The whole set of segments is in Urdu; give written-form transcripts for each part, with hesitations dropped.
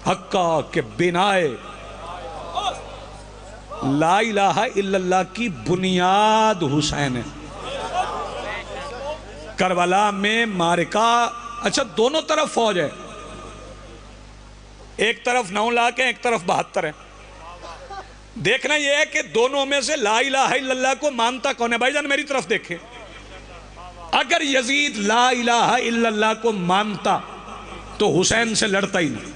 حقہ کہ بنائے لا الہ الا اللہ کی بنیاد حسین ہے۔ کربلا میں معرکہ، اچھا دونوں طرف فوج ہے، ایک طرف 9 لاکھ ہیں، ایک طرف 72 ہیں۔ دیکھنا یہ ہے کہ دونوں میں سے لا الہ الا اللہ کو مانتا کون ہے؟ بھائی جان میری طرف دیکھیں، اگر یزید لا الہ الا اللہ کو مانتا تو حسین سے لڑتا ہی نہیں۔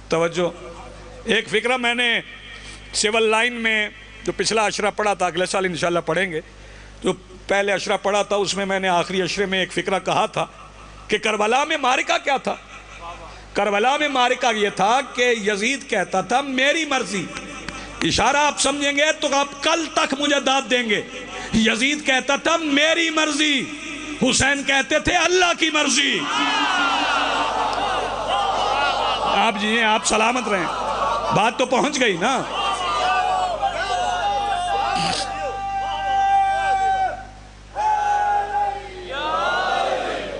توجہ، ایک فکرہ میں نے سول لائن میں جو پچھلا عشرہ پڑھا تھا، اگلے سال انشاءاللہ پڑھیں گے، جو پہلے عشرہ پڑھا تھا اس میں نے آخری عشرے میں ایک فکرہ کہا تھا کہ کربلا میں معرکہ کیا تھا؟ کربلا میں معرکہ یہ تھا کہ یزید کہتا تھا میری مرضی، اشارہ آپ سمجھیں گے تو آپ کل تک مجھے داد دیں گے۔ یزید کہتا تھا میری مرضی، حسین کہتے تھے اللہ کی مرضی۔ آپ جی ہیں، آپ سلامت رہیں، بات تو پہنچ گئی نا۔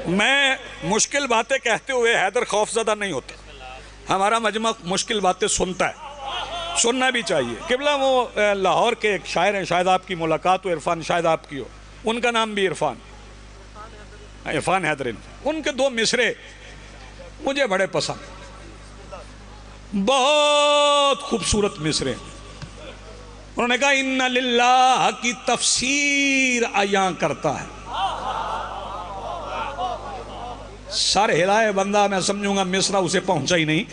میں مشکل باتیں کہتے ہوئے حیدر خوف زدہ نہیں ہوتا، ہمارا مجمع مشکل باتیں سنتا ہے، سننا بھی چاہیے۔ قبلہ وہ لاہور کے ایک شاعر ہیں، شاید آپ کی ملاقات ہو، عرفان، شاید آپ کی ہو، ان کا نام بھی عرفان حیدر، ان کے 2 مصرے مجھے بڑے پسند، بہت خوبصورت مصرے۔ انہوں نے کہا ان للہ کی تفسیر عیاں کرتا ہے، سر ہلائے بندہ میں سمجھوں گا مصرع اسے پہنچا ہی نہیں۔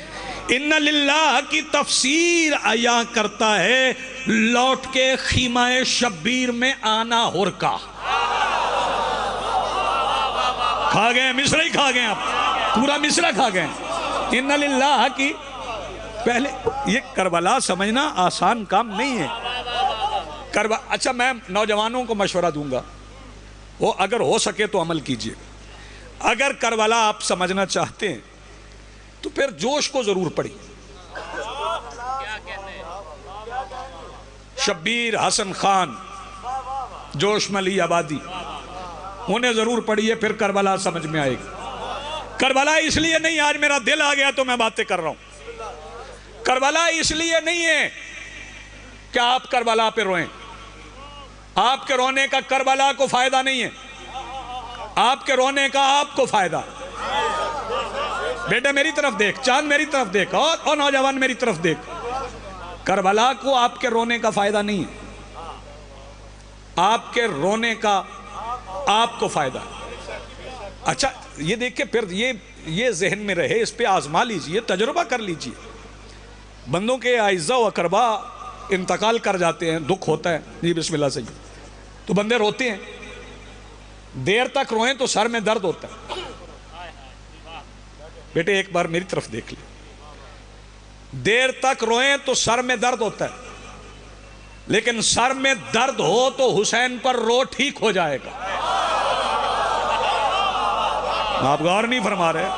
ان للہ کی تفسیر عیاں کرتا ہے، لوٹ کے خیمہ شبیر میں آنا ہرکا۔ کھا گئے مصرع ہی کھا گئے، آپ پورا مصرع کھا گئے۔ ان للہ کی، پہلے یہ کربلا سمجھنا آسان کام نہیں ہے۔ اچھا میں نوجوانوں کو مشورہ دوں گا، وہ اگر ہو سکے تو عمل کیجئے۔ اگر کربلا آپ سمجھنا چاہتے ہیں تو پھر جوش کو ضرور پڑھی، شبیر، حسن خان، جوش ملی آبادی، انہیں ضرور پڑھیے، پھر کربلا سمجھ میں آئے گی۔ کربلا اس لیے نہیں، آج میرا دل آ گیا تو میں باتیں کر رہا ہوں، کربلا اس لیے نہیں ہے کہ آپ کربلا پہ روئیں، آپ کے رونے کا کربلا کو فائدہ نہیں ہے، آپ کے رونے کا آپ کو فائدہ۔ بیٹے میری طرف دیکھ، چاند میری طرف دیکھ، اور نوجوان میری طرف دیکھ، کربلا کو آپ کے رونے کا فائدہ نہیں ہے، آپ کے رونے کا آپ کو فائدہ۔ اچھا یہ دیکھیں، پھر یہ ذہن میں رہے، اس پہ آزما لیجئے، تجربہ کر لیجئے۔ بندوں کے اعزاء و اقربا انتقال کر جاتے ہیں، دکھ ہوتا ہے، جی بسم اللہ صحیح، تو بندے روتے ہیں، دیر تک روئیں تو سر میں درد ہوتا ہے۔ بیٹے ایک بار میری طرف دیکھ لیں، دیر تک روئیں تو سر میں درد ہوتا ہے، لیکن سر میں درد ہو تو حسین پر رو ٹھیک ہو جائے گا۔ آپ غور نہیں فرما رہے،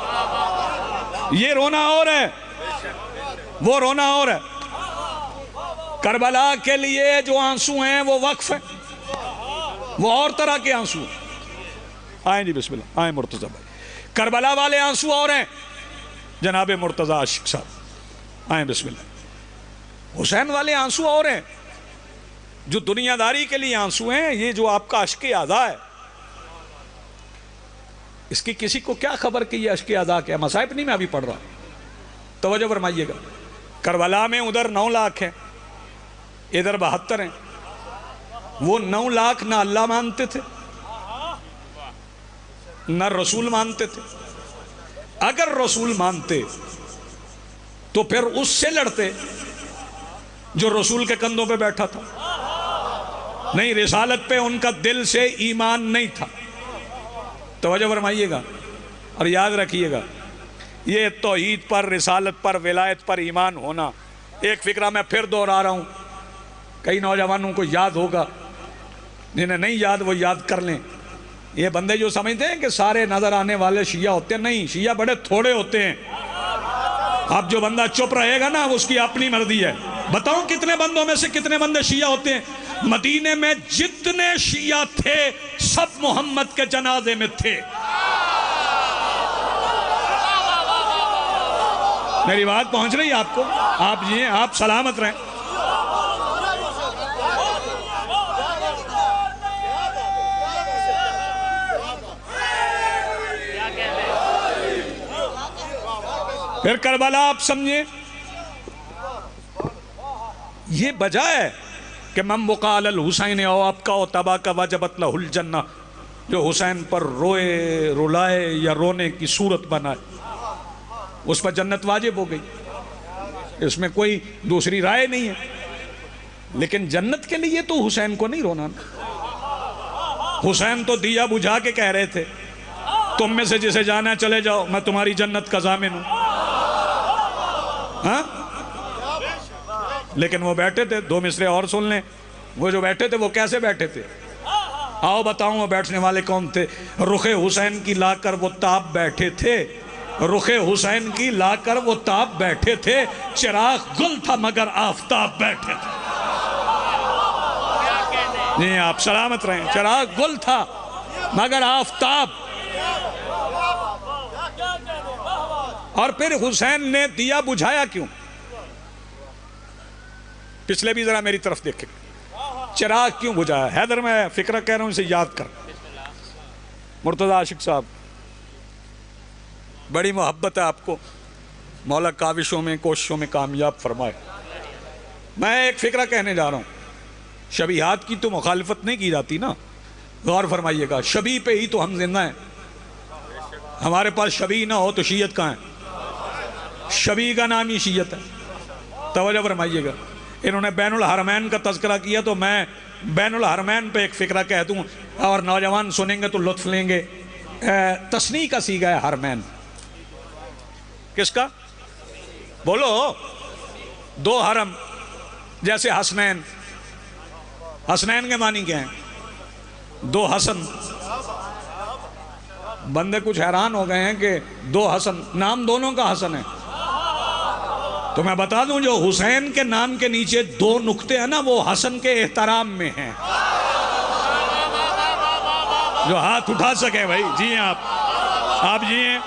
یہ رونا اور ہے، وہ رونا اور ہے۔ کربلا کے لیے جو آنسو ہیں وہ وقف ہیں، وہ اور طرح کے آنسو ہیں۔ آئیں جی بسم اللہ، آئیں مرتضی بھائی، کربلا والے آنسو اور ہیں، جناب مرتضی عاشق صاحب آئیں بسم اللہ۔ حسین والے آنسو اور ہیں، جو دنیا داری کے لیے آنسو ہیں، یہ جو آپ کا عشق اعضاء ہے، اس کی کسی کو کیا خبر کہ یہ عشق اعضاء کیا؟ مصائب نہیں میں ابھی پڑھ رہا، توجہ فرمائیے گا۔ کربلا میں ادھر 9 لاکھ ہیں، ادھر 72 ہیں، وہ 9 لاکھ نہ اللہ مانتے تھے نہ رسول مانتے تھے۔ اگر رسول مانتے تو پھر اس سے لڑتے جو رسول کے کندھوں پہ بیٹھا تھا، نہیں، رسالت پہ ان کا دل سے ایمان نہیں تھا۔ توجہ فرمائیے گا اور یاد رکھیے گا، یہ توحید پر، رسالت پر، ولایت پر ایمان ہونا، ایک فکرہ میں پھر دوہرا رہا ہوں، کئی نوجوانوں کو یاد ہوگا، جنہیں نہیں یاد وہ یاد کر لیں۔ یہ بندے جو سمجھتے ہیں کہ سارے نظر آنے والے شیعہ ہوتے ہیں، نہیں، شیعہ بڑے تھوڑے ہوتے ہیں۔ اب جو بندہ چپ رہے گا نا اس کی اپنی مرضی ہے۔ بتاؤں کتنے بندوں میں سے کتنے بندے شیعہ ہوتے ہیں؟ مدینے میں جتنے شیعہ تھے سب محمد کے جنازے میں تھے۔ میری بات پہنچ رہی ہے آپ کو؟ آپ جیئیں، آپ سلامت رہیں۔ پھر کربلا آپ سمجھیں، یہ بجائے کہ من وقال الحسین او آپ کا او تبا کا وجبت لہ الجنہ، جو حسین پر روئے، رلائے یا رونے کی صورت بنائے، اس پر جنت واجب ہو گئی، اس میں کوئی دوسری رائے نہیں ہے۔ لیکن جنت کے لیے تو حسین کو نہیں رونا نا۔ حسین تو دیا بجھا کے کہہ رہے تھے تم میں سے جسے جانا چلے جاؤ، میں تمہاری جنت کا ضامن ہوں۔ ہاں؟ لیکن وہ بیٹھے تھے، دو مصرے اور سن لیں، وہ جو بیٹھے تھے وہ کیسے بیٹھے تھے؟ آؤ بتاؤں وہ بیٹھنے والے کون تھے؟ رخ حسین کی لا کر وہ تاب بیٹھے تھے، رخ حسین کی لا کر وہ تاب بیٹھے تھے، چراغ گل تھا مگر آفتاب بیٹھے تھے۔ جی آپ سلامت رہیں، چراغ گل تھا مگر آفتاب۔ اور پھر حسین نے دیا بجھایا کیوں؟ پچھلے بھی ذرا میری طرف دیکھیں، چراغ کیوں بجھایا؟ حیدر میں فکرہ کہہ رہا ہوں، اسے یاد کر۔ مرتضی عاشق صاحب، بڑی محبت ہے آپ کو، مولا کاوشوں میں کوششوں میں کامیاب فرمائے۔ میں ایک فکرہ کہنے جا رہا ہوں، شبیہات کی تو مخالفت نہیں کی جاتی نا، غور فرمائیے گا، شبیہ پہ ہی تو ہم زندہ ہیں۔ ہمارے پاس شبیہ نہ ہو تو شیعت کہاں ہے؟ شبیہ کا نام ہی شیعت ہے۔ توجہ فرمائیے گا، انہوں نے بین الحرمین کا تذکرہ کیا تو میں بین الحرمین پہ ایک فکرہ کہہ دوں، اور نوجوان سنیں گے تو لطف لیں گے۔ تصنیع کا صیغہ ہے حرمین، کس کا؟ بولو، دو حرم، جیسے حسنین، حسنین کے معنی کیا ہیں؟ دو حسن۔ بندے کچھ حیران ہو گئے ہیں کہ دو حسن، نام دونوں کا حسن ہے۔ تو میں بتا دوں، جو حسین کے نام کے نیچے دو نقطے ہیں نا، وہ حسن کے احترام میں ہیں۔ جو ہاتھ اٹھا سکے بھائی، جی آپ جی ہیں۔